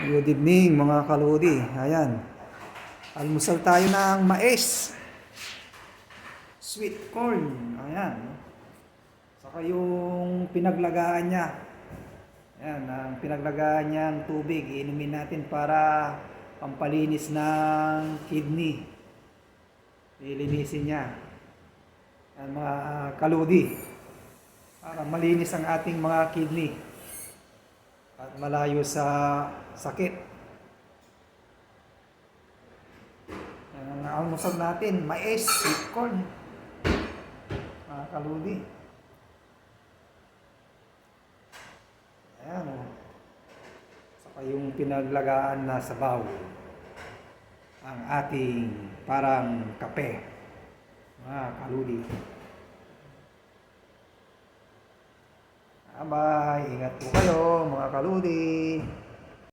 Good evening mga kaludi. Ayan. Almusal tayo ng mais. Sweet corn. Ayan. Saka yung pinaglagaan niya. Ayan. Ang pinaglagaan niyang tubig. Inumin natin para pampalinis ng kidney. Ilinisin niya. Ayan mga kaludi. Para malinis ang ating mga kidney. At malayo sa sakit. Ang almusal natin, mais, sweet corn. Mga kaludi. Ayan o. Saka yung pinaglagaan na sabaw. Ang ating parang kape. Mga kaludi. Bye. Ingat po kayo mga kaludi.